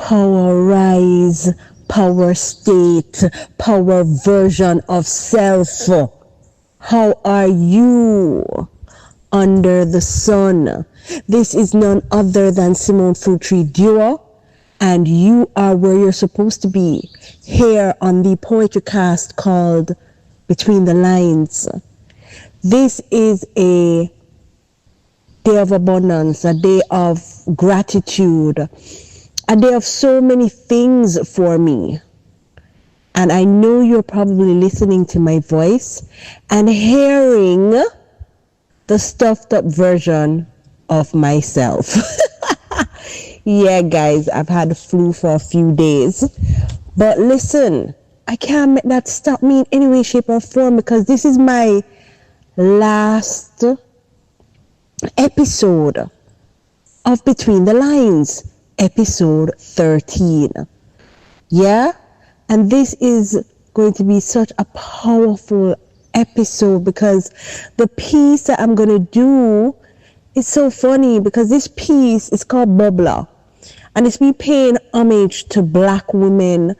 power rise, power state, power version of self. How are you under the sun? This is none other than Simone Fruittree Duo, and you are where you're supposed to be, here on the poetry cast called Between the Lines. This is a day of abundance, a day of gratitude, a day of so many things for me. And I know you're probably listening to my voice and hearing the stuffed up version of myself. Yeah, guys, I've had the flu for a few days. But listen, I can't make that stop me in any way, shape, or form, because this is my last episode of Between the Lines, episode 13. Yeah? And this is going to be such a powerful episode because the piece that I'm going to do is so funny, because this piece is called Bubbla, and it's me paying homage to Black women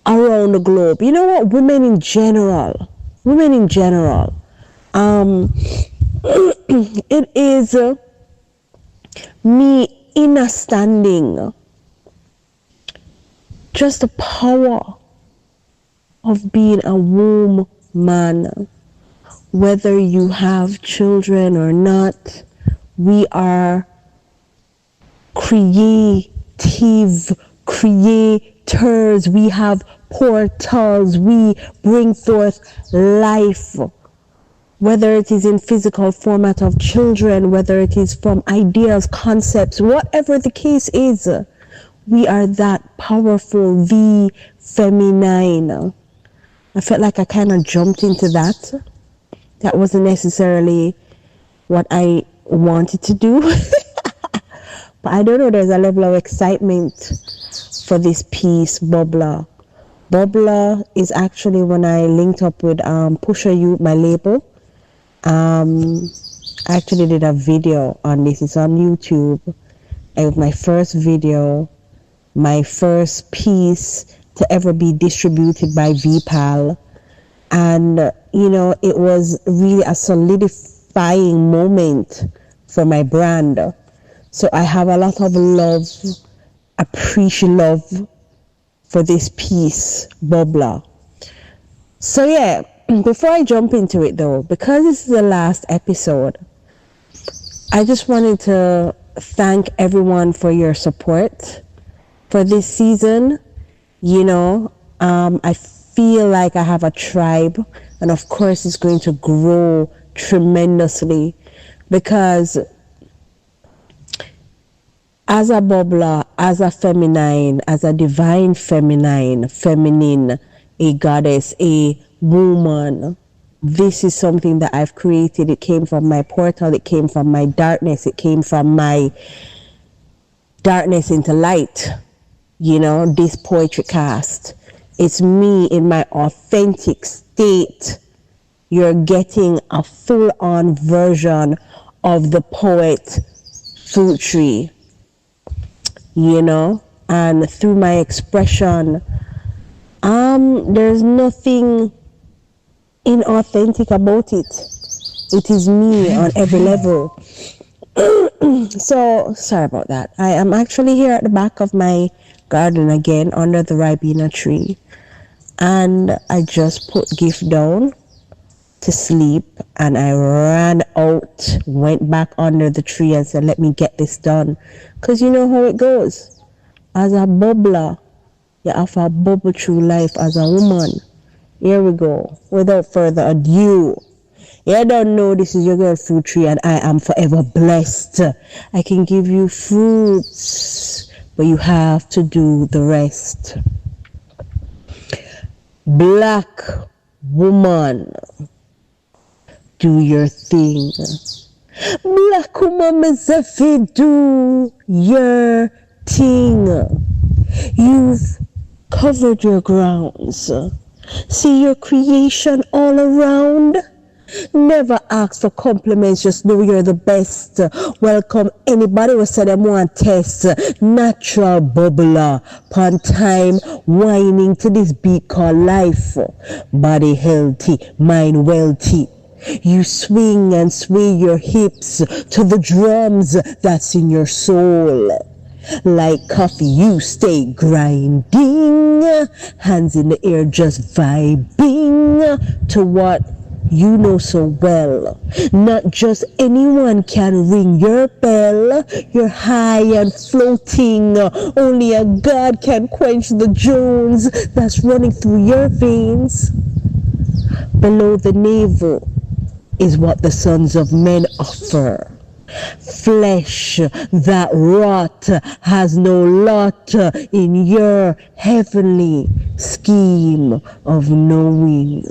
around the globe. You know what? Women in general. It is me understanding just the power of being a woman. Whether you have children or not, we are creators. We have portals. We bring forth life. Whether it is in physical format of children, whether it is from ideas, concepts, whatever the case is, we are that powerful, the feminine. I felt like I kind of jumped into that. That wasn't necessarily what I wanted to do. But I don't know, there's a level of excitement for this piece, Bubbla. Bubbla is actually when I linked up with Pusha You, my label. I actually did a video on this. It's on YouTube. It was my first video, my first piece to ever be distributed by VPAL. And, you know, it was really a solidifying moment for my brand. So I have a lot of love for this piece, Bubbla. So yeah, before I jump into it though, because this is the last episode, I just wanted to thank everyone for your support for this season. You know, I feel like I have a tribe, and of course it's going to grow tremendously, because as a bubbler, as a feminine, as a divine feminine, a goddess, a woman, this is something that I've created. It came from my portal, it came from my darkness, it came from my darkness into light. You know, this poetry cast, it's me in my authentic state. You're getting a full-on version of the poet Fruittree, you know, and through my expression, there's nothing inauthentic about it. It is me on every level. So sorry about that. I am actually here at the back of my garden again, under the Ribena tree, and I just put Gift down to sleep, and I ran out, went back under the tree and said, let me get this done, because you know how it goes. As a bubbler, you have to bubble through life as a woman. Here we go. Without further ado, you don't know, this is your girl Fruittree, and I am forever blessed. I can give you fruits, but you have to do the rest. Black woman, do your thing. Black woman, do your thing. You've covered your grounds. See your creation all around. Never ask for compliments, just know you're the best. Welcome anybody who said them want test. Natural bubbler, pon time, whining to this beat called life. Body healthy, mind wealthy. You swing and sway your hips to the drums that's in your soul. Like coffee, you stay grinding, hands in the air just vibing to what you know so well. Not just anyone can ring your bell. You're high and floating. Only a God can quench the Jones that's running through your veins. Below the navel is what the sons of men offer. Flesh that rot has no lot in your heavenly scheme of knowing.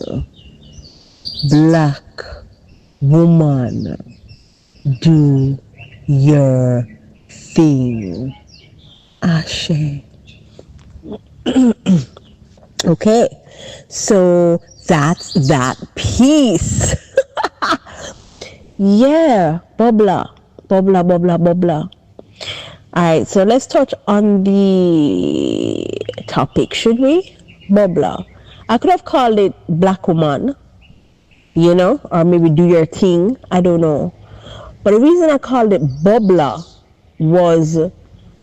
Black woman, do your thing. Ashe. Okay, so that's that piece. Yeah, Bubbla. Alright, so let's touch on the topic, should we? Bubbla. I could have called it Black Woman, you know, or maybe Do Your Thing, I don't know. But the reason I called it Bubbla was,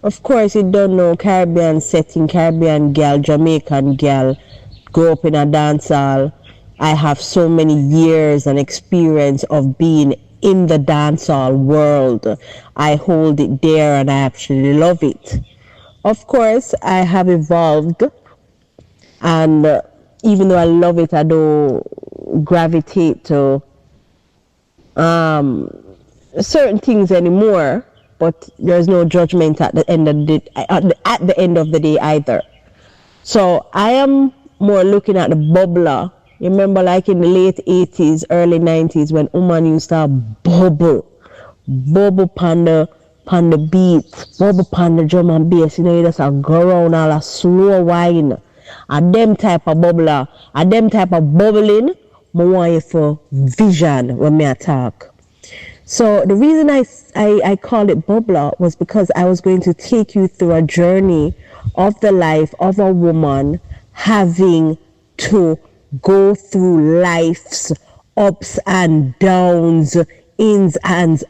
of course, you don't know, Caribbean setting, Caribbean gal, Jamaican gal, grow up in a dance hall. I have so many years and experience of being in the dancehall world. I hold it dear and I actually love it. Of course, I have evolved, and even though I love it, I don't gravitate to certain things anymore. But there's no judgment at the end of the end of the day either. So I am more looking at the bubbler. You remember, like in the late 80s, early 90s, when woman used to have bubble pan the beat, bubble pan the drum and bass. You know, you just go around all a slow wine. And them type of bubbler, and them type of bubbling, I want you for vision when I talk. So the reason I call it Bubbla was because I was going to take you through a journey of the life of a woman having to go through life's ups and downs, ins and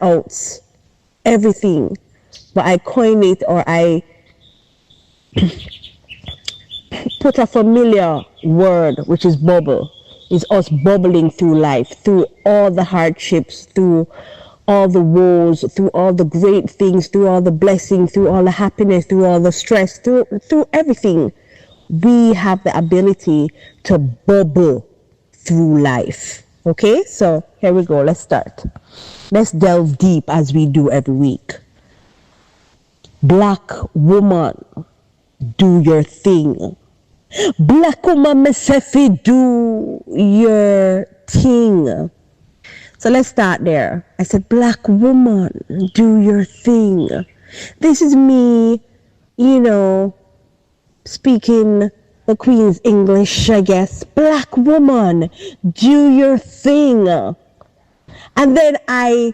outs, everything. But I coined it, or I put a familiar word, which is bubble. Is us bubbling through life, through all the hardships, through all the woes, through all the great things, through all the blessings, through all the happiness, through all the stress, through everything. We have the ability to bubble through life. Okay, so here we go. Let's start. Let's delve deep as we do every week. Black woman, do your thing. Black woman, me say fi do your thing. So let's start there. I said, black woman, do your thing. This is me, you know, speaking the Queen's English, I guess. Black woman, do your thing. And then I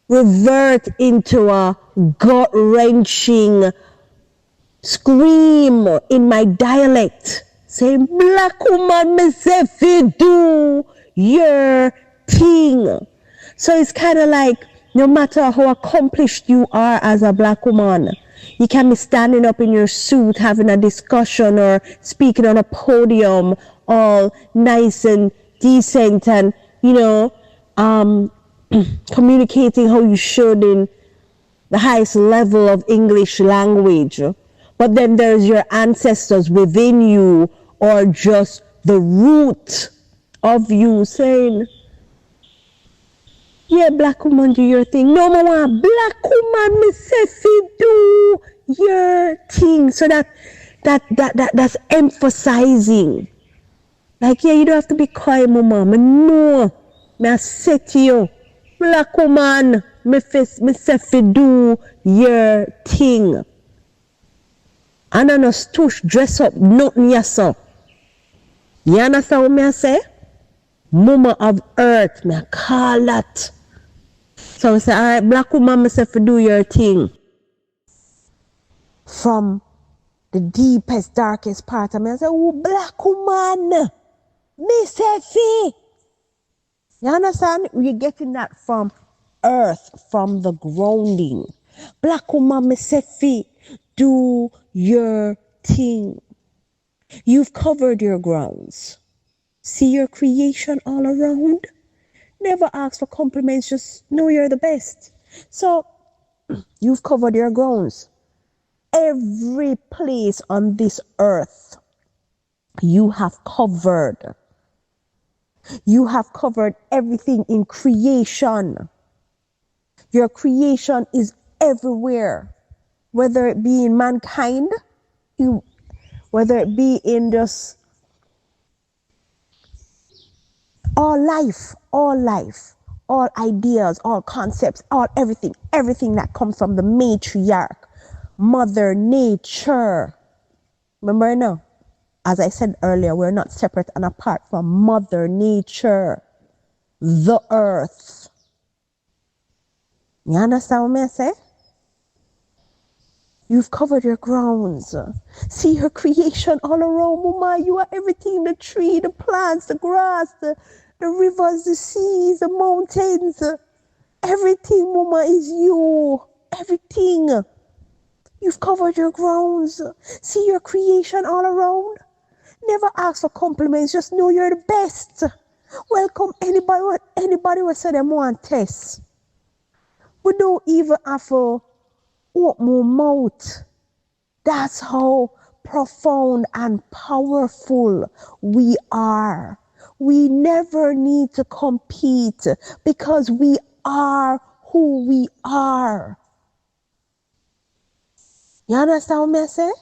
revert into a gut-wrenching scream in my dialect, saying, black woman, me say fi do your thing. So it's kind of like, no matter how accomplished you are as a black woman, you can be standing up in your suit having a discussion or speaking on a podium all nice and decent and, you know, communicating how you should in the highest level of English language. But then there's your ancestors within you, or just the root of you saying, yeah, black woman, do your thing. No more black woman, me say fi do your thing. So that's emphasizing. Like, yeah, you don't have to be coy, mama. No, me I say to you, black woman, me say fi do your thing. And I no dress up, nothing yourself. You understand what me I say? Mama of earth, me call that. So I say, all right, black woman, me say, for do your thing. From the deepest, darkest part of me, I say, oh, black woman, me say, fee. You understand? We're getting that from earth, from the grounding. Black woman, me say, fee, do your thing. You've covered your grounds. See your creation all around. Never ask for compliments, just know you're the best. So, you've covered your grounds. Every place on this earth, you have covered. You have covered everything in creation. Your creation is everywhere, whether it be in mankind, whether it be in just all life, all ideas, all concepts, all everything that comes from the matriarch, Mother Nature. Remember now, as I said earlier, we're not separate and apart from Mother Nature, the earth. You understand what I say? You've covered your grounds. See her creation all around, Mama. You are everything, the tree, the plants, the grass, the rivers, the seas, the mountains. Everything, Mama, is you. Everything. You've covered your grounds. See your creation all around. Never ask for compliments. Just know you're the best. Welcome anybody who said they want tests. We don't even have to open our mouth. That's how profound and powerful we are. We never need to compete because we are who we are. You understand what I say?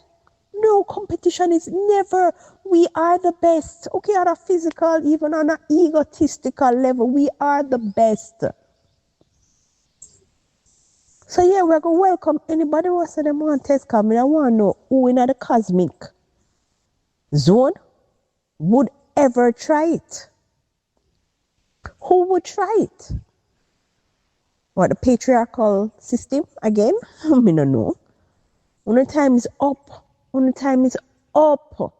No competition is never. We are the best. Okay, on a physical, even on an egotistical level, we are the best. So yeah, we're going to welcome anybody who said they want test coming. I want to know who in the cosmic zone would ever try it. Who would try it? What, the patriarchal system again? I don't know. When the time is up. When the time is up.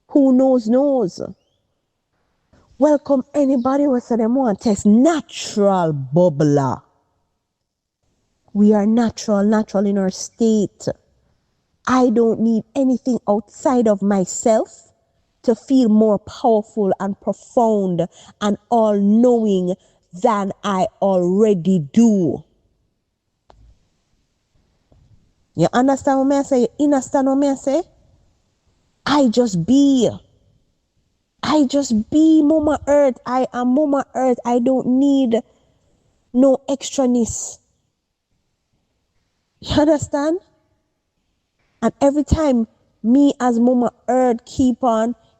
Who knows? Welcome anybody who said they want test natural Bubbla. We are natural in our state. I don't need anything outside of myself to feel more powerful and profound and all-knowing than I already do. You understand what I say? You understand what I say? I just be Mama Earth. I am Mama Earth. I don't need no extraness. You understand? And every time me as Mama Earth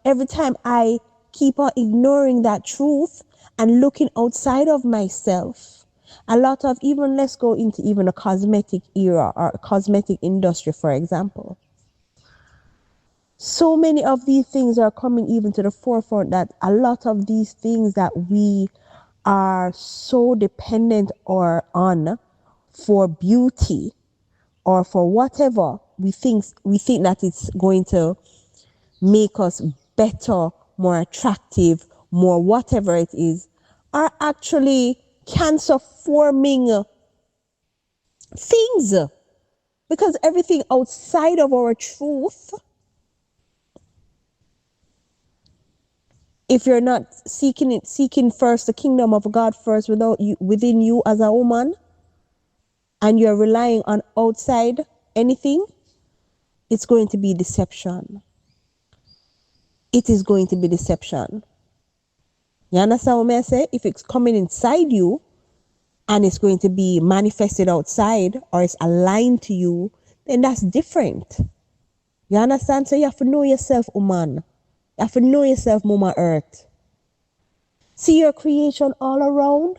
every time I keep on ignoring that truth and looking outside of myself, a lot of, even let's go into even a cosmetic era or a cosmetic industry, for example. So many of these things are coming even to the forefront that a lot of these things that we are so dependent on for beauty or for whatever, we think that it's going to make us better, more attractive, more whatever it is, are actually cancer forming things. Because everything outside of our truth, if you're not seeking first the kingdom of God first within you as a woman, and you're relying on outside anything, it's going to be deception. It is going to be deception. You understand what I say? If it's coming inside you and it's going to be manifested outside or it's aligned to you, then that's different. You understand? So you have to know yourself, woman. You have to know yourself, Mama Earth. See your creation all around.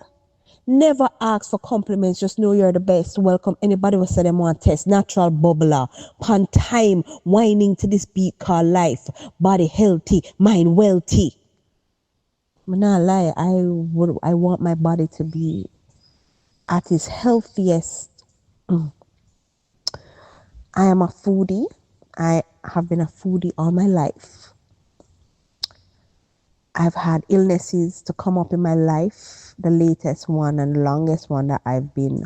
Never ask for compliments. Just know you're the best. Welcome anybody who said they want test. Natural Bubbla. Pan time. Whining to this beat called life. Body healthy. Mind wealthy. I'm not lie. I want my body to be at its healthiest. I am a foodie. I have been a foodie all my life. I've had illnesses to come up in my life. The latest one and the longest one that I've been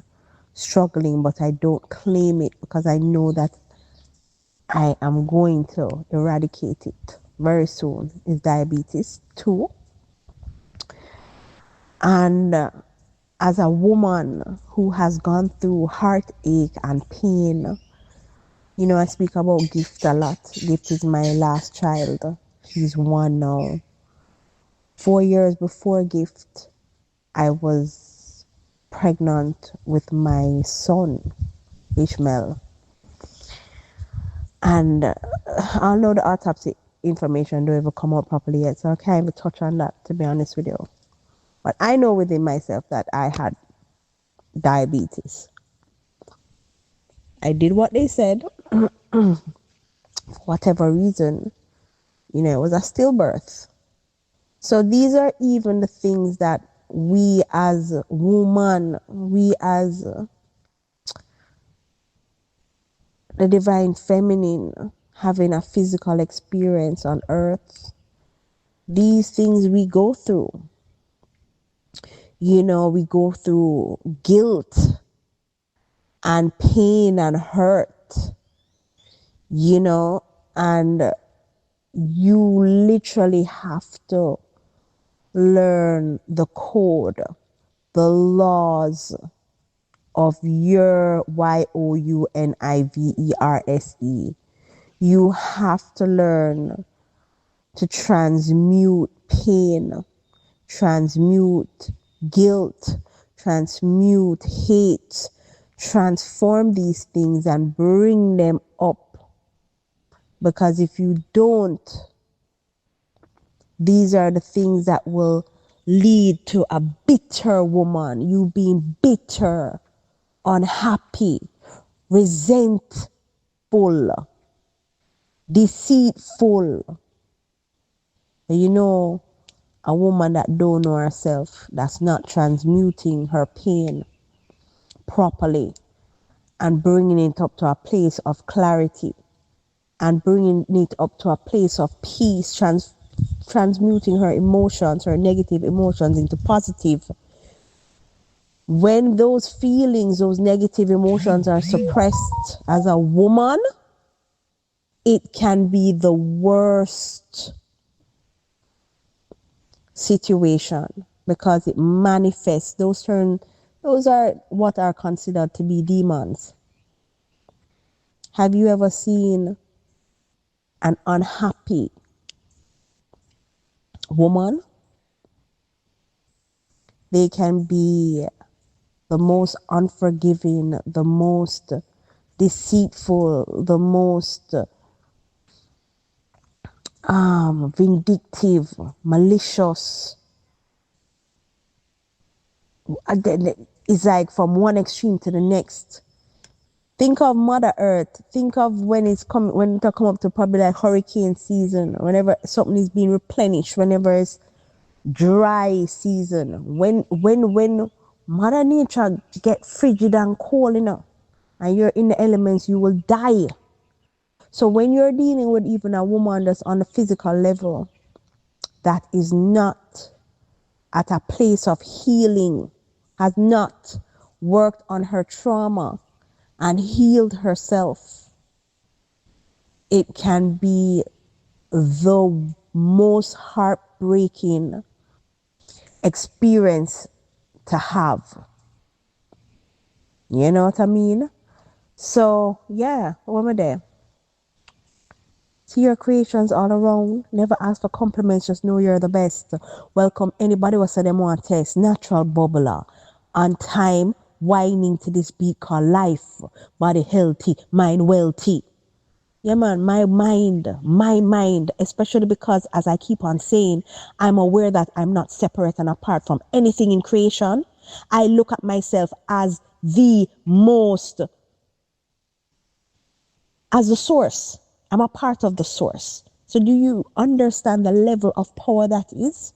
struggling, but I don't claim it because I know that I am going to eradicate it very soon, is diabetes too. And as a woman who has gone through heartache and pain, you know, I speak about Gift a lot. Gift is my last child. She's one now. 4 years before Gift, I was pregnant with my son, Ishmael. And although the autopsy information don't even come out properly yet, so I can't even touch on that, to be honest with you. But I know within myself that I had diabetes. I did what they said. For whatever reason, you know, it was a stillbirth. So these are even the things that we as woman, we as the divine feminine, having a physical experience on earth, these things we go through. You know, we go through guilt and pain and hurt, you know, and you literally have to learn the code, the laws of your YOUNIVERSE. You have to learn to transmute pain, transmute guilt, transmute hate, transform these things and bring them up. Because if you don't, these are the things that will lead to a bitter woman. You being bitter, unhappy, resentful, deceitful. You know, a woman that don't know herself, that's not transmuting her pain properly and bringing it up to a place of clarity and bringing it up to a place of peace, transmuting her emotions, her negative emotions into positive. When those feelings, those negative emotions are suppressed as a woman, it can be the worst situation because it manifests. Those are what are considered to be demons. Have you ever seen an unhappy woman? They can be the most unforgiving, the most deceitful, the most vindictive, malicious. It's like from one extreme to the next. Think of Mother Earth. Think of when it come up to probably like hurricane season, whenever something is being replenished, whenever it's dry season, when Mother Nature get frigid and cold, you know, and you're in the elements, you will die. So when you're dealing with even a woman that's on a physical level that is not at a place of healing, has not worked on her trauma and healed herself, it can be the most heartbreaking experience to have. You know what I mean? So yeah, what am I there? See your creations all around. Never ask for compliments, just know you're the best. Welcome anybody who said them want test. Natural Bubbla. On time, whining to this beat called life. Body healthy, mind wealthy. Yeah man, my mind, especially because as I keep on saying, I'm aware that I'm not separate and apart from anything in creation. I look at myself as the source. I'm a part of the source. So do you understand the level of power that is?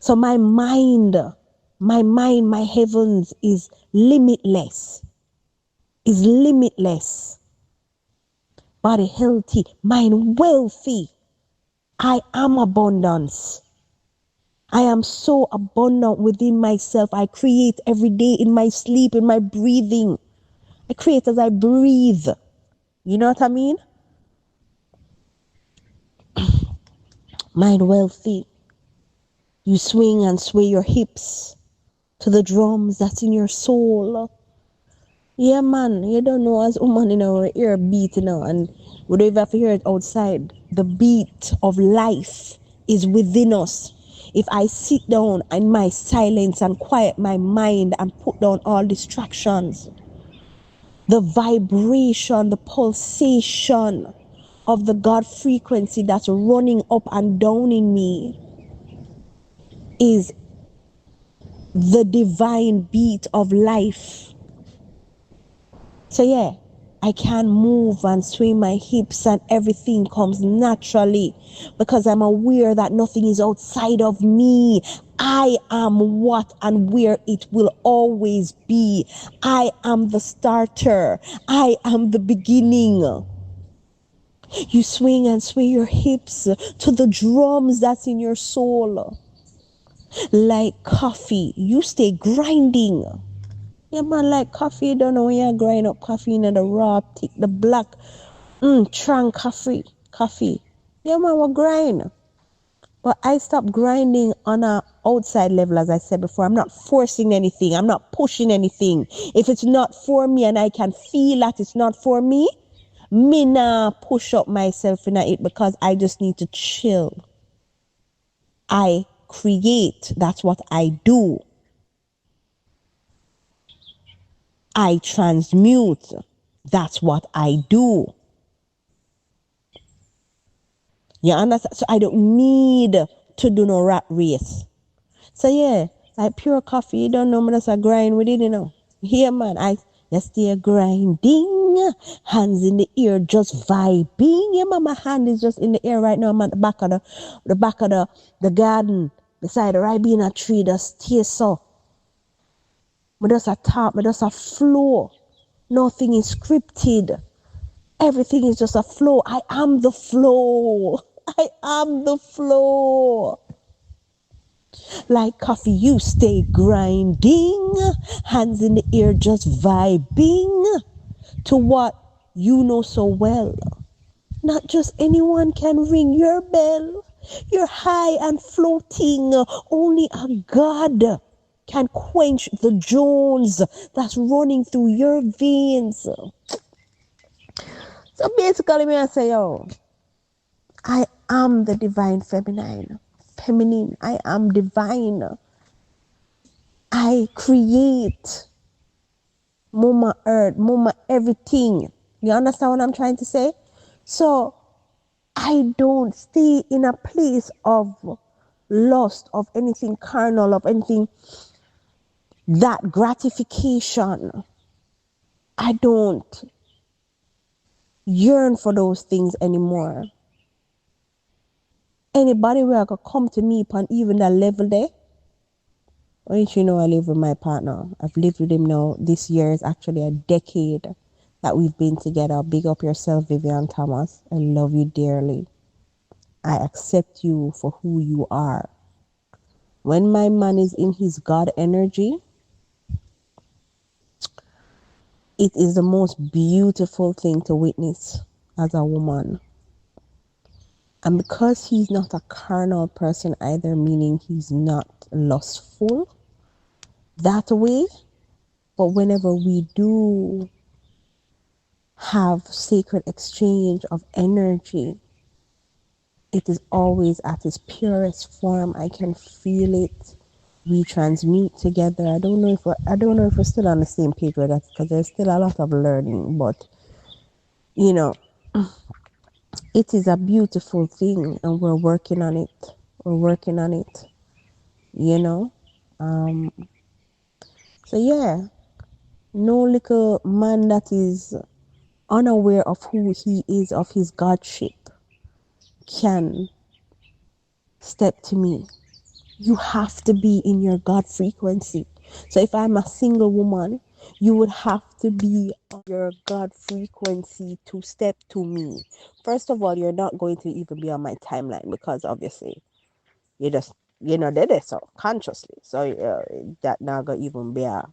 So my heavens is limitless, body healthy, mind wealthy. I am abundance. I am so abundant within myself. I create every day in my sleep, in my breathing. I create as I breathe. You know what I mean? Mind wealthy. You swing and sway your hips to the drums that's in your soul. Yeah, man, you don't know as woman in our ear beat, and we don't even have to hear it outside. The beat of life is within us. If I sit down in my silence and quiet my mind and put down all distractions, the vibration, the pulsation of the God frequency that's running up and down in me is the divine beat of life. So yeah, I can move and swing my hips and everything comes naturally because I'm aware that nothing is outside of me. I am what and where it will always be. I am the starter. I am the beginning. You swing and sway your hips to the drums that's in your soul. Like coffee, you stay grinding. Yeah, man, like coffee, you don't know when you grind up coffee in the raw, thick, the black, strong coffee. Yeah, man, we grind. But I stopped grinding on a outside level, as I said before. I'm not forcing anything. I'm not pushing anything. If it's not for me and I can feel that it's not for me, me nah push up myself in it because I just need to chill. I create. That's what I do. I transmute. That's what I do. You understand? So I don't need to do no rat race. So yeah, like pure coffee, you don't know me just a grind with it, Here man, you stay grinding, hands in the air, just vibing. Yeah, man, my hand is just in the air right now. I'm at the back of the garden, beside the ribena tree, just stay so. Me just a talk, me just a flow. Nothing is scripted. Everything is just a flow. I am the flow. I am the flow. Like coffee, you stay grinding, hands in the air, just vibing to what you know so well. Not just anyone can ring your bell. You're high and floating. Only a God can quench the Jones that's running through your veins. So basically, me I say, I am the divine feminine. I am divine. I create. Mama earth, mama everything. You understand what I'm trying to say? So I don't stay in a place of lust, of anything carnal, of anything that gratification. I don't yearn for those things anymore. Anybody where could come to me upon even that level there. Don't you know I live with my partner? I've lived with him now. This year is actually a decade that we've been together. Big up yourself, Vivian Thomas. I love you dearly. I accept you for who you are. When my man is in his God energy, it is the most beautiful thing to witness as a woman. And because he's not a carnal person either, meaning he's not lustful that way, but whenever we do have sacred exchange of energy, it is always at its purest form. I can feel it. We transmute together. I don't know if we're still on the same page with that because there's still a lot of learning, but it is a beautiful thing and we're working on it. So yeah, no little man that is unaware of who he is, of his godship, can step to me. You have to be in your God frequency. So if I'm a single woman, you would have to be on your God frequency to step to me. First of all, you're not going to even be on my timeline because obviously you just, did it so consciously. So that not gonna even be a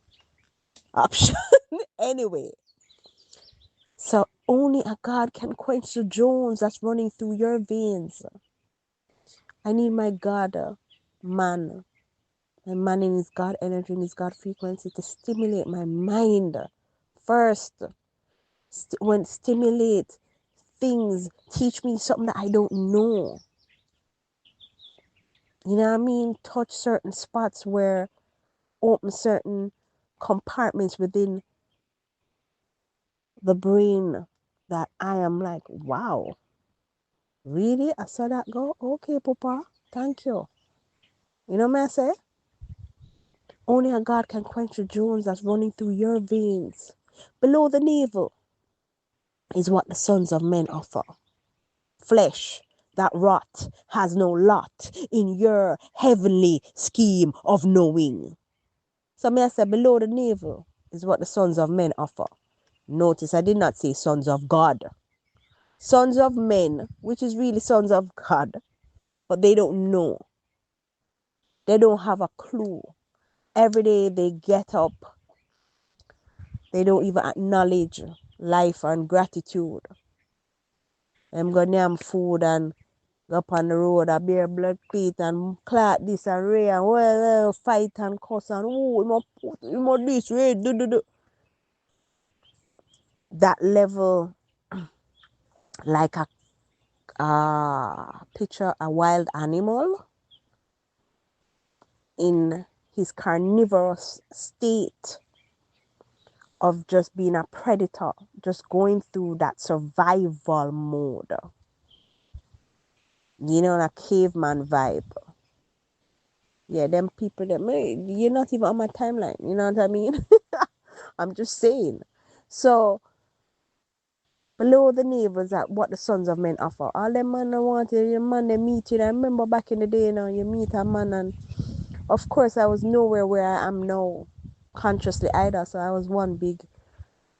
option anyway. So only a God can quench the Jones that's running through your veins. I need my God, man. My man in his God energy, in his God frequency to stimulate my mind first. When stimulate things, teach me something that I don't know. You know what I mean? Touch certain spots where open certain compartments within the brain that I am like, wow, really? I saw that go? Okay, Papa, thank you. You know what I say? Only a God can quench the Jones that's running through your veins. Below the navel is what the sons of men offer. Flesh that rot has no lot in your heavenly scheme of knowing. So may I say below the navel is what the sons of men offer. Notice I did not say sons of God. Sons of men, which is really sons of God, but they don't know. They don't have a clue. Every day they get up, they don't even acknowledge life and gratitude. Them go name food and go up on the road, a bare blood cleat and clot this and ray and well, fight and cuss and you must this ray, do. That level, like a picture a wild animal in his carnivorous state of just being a predator, just going through that survival mode. You know, a caveman vibe. Yeah, them people that you're not even on my timeline. You know what I mean? I'm just saying. So below the navel is that what the sons of men offer. All them man I want your man they meet you. I remember back in the day, you meet a man and of course I was nowhere where I am now consciously either. So I was one big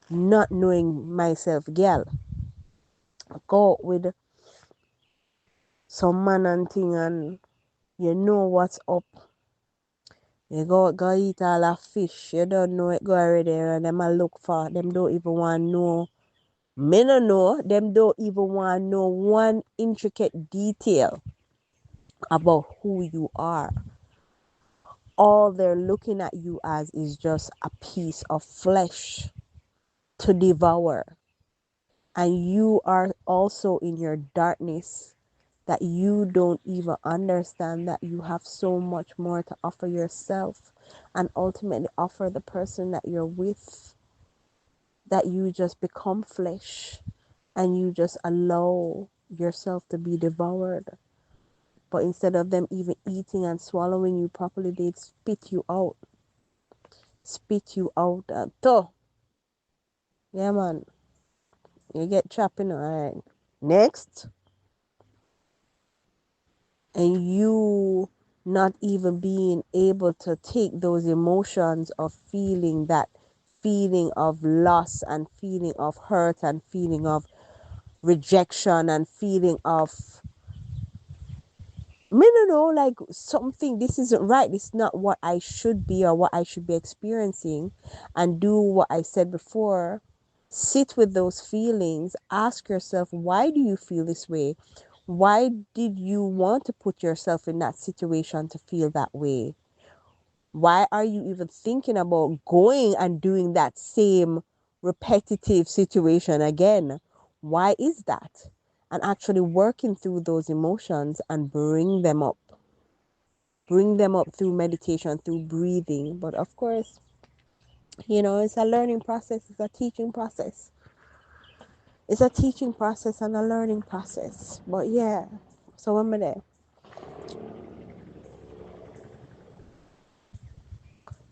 not knowing myself girl. Go out with some man and thing and you know what's up. You go eat all that fish. You don't know it go already and them a look for. Them don't even want to know. Me no know. Them don't even want to know one intricate detail about who you are. All they're looking at you as is just a piece of flesh to devour. And you are also in your darkness that you don't even understand that you have so much more to offer yourself and ultimately offer the person that you're with, that you just become flesh and you just allow yourself to be devoured. But instead of them even eating and swallowing you properly, they'd spit you out. Spit you out. Yeah, man. You get trapped in. Alright. Next. And you not even being able to take those emotions of feeling that feeling of loss and feeling of hurt and feeling of rejection and feeling of no, like something, this isn't right, this is not what I should be or what I should be experiencing, and do what I said before. Sit with those feelings. Ask yourself, why do you feel this way? Why did you want to put yourself in that situation to feel that way? Why are you even thinking about going and doing that same repetitive situation again? Why is that? And actually working through those emotions and bring them up. Bring them up through meditation, through breathing. But of course, it's a learning process, it's a teaching process. It's a teaching process and a learning process. But yeah, so I'm there.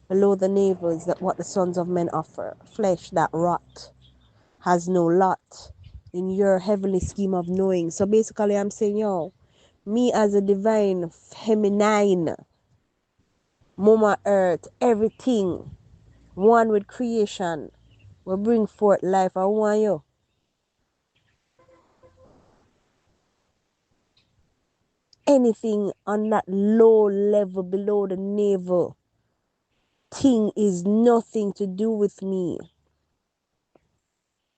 Below the navel is that what the sons of men offer. Flesh that rot has no lot in your heavenly scheme of knowing. So basically I'm saying, me as a divine feminine Mama Earth, everything, one with creation, will bring forth life. I want you. Anything on that low level below the navel thing is nothing to do with me.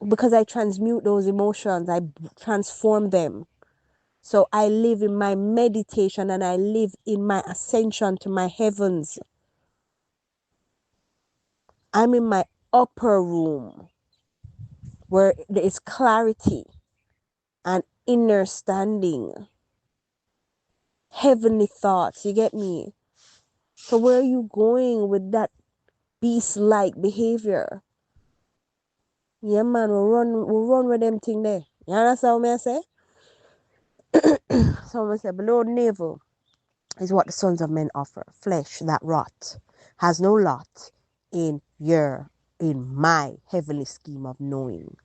Because I transmute those emotions, I transform them. So I live in my meditation and I live in my ascension to my heavens. I'm in my upper room where there is clarity and inner standing, heavenly thoughts. You get me? So where are you going with that beast-like behavior? Yeah, man, we'll run with them thing there. You understand what I say? So I say, below navel is what the sons of men offer. Flesh that rot has no lot in my heavenly scheme of knowing.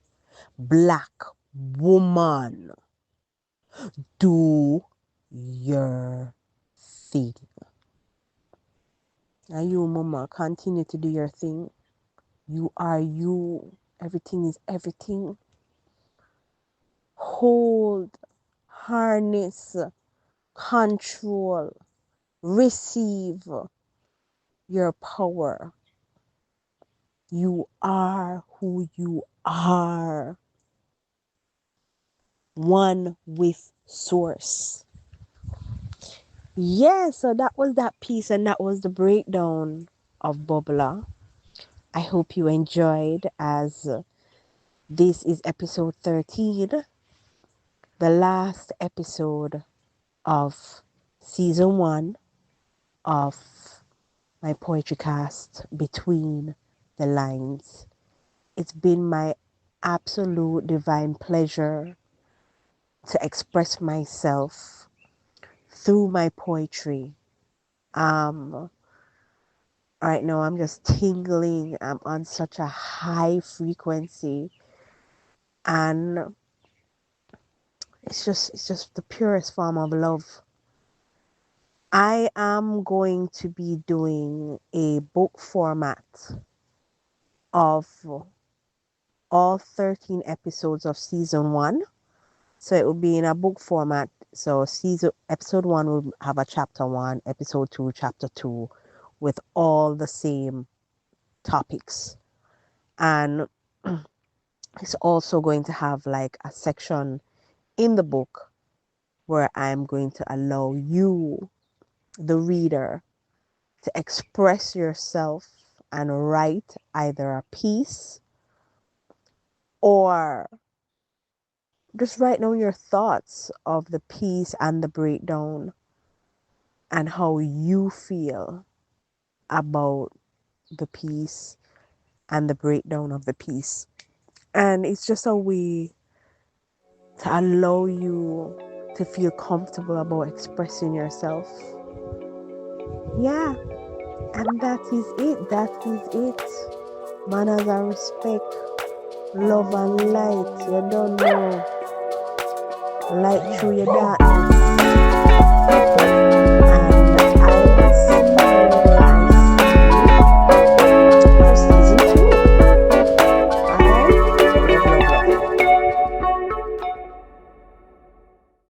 Black woman, do your thing. And you, mama, continue to do your thing. You are you. Everything is everything. Hold, harness, control, receive your power. You are who you are. One with source. Yeah, so that was that piece and that was the breakdown of Bubbla. I hope you enjoyed, as this is episode 13, the last episode of season 1 of my poetry cast, Between the Lines. It's been my absolute divine pleasure to express myself through my poetry. Right now I'm just tingling. I'm on such a high frequency, and it's just the purest form of love. I am going to be doing a book format of all 13 episodes of season 1. So it will be in a book format. So episode 1 will have a chapter 1, episode 2, chapter 2, with all the same topics. And it's also going to have like a section in the book where I'm going to allow you, the reader, to express yourself and write either a piece or just write down your thoughts of the piece and the breakdown and how you feel about the piece and the breakdown of the piece. And it's just a way to allow you to feel comfortable about expressing yourself. Yeah, and that is it. That is it. Manners and respect, love and light. You don't know. Light through your darkness.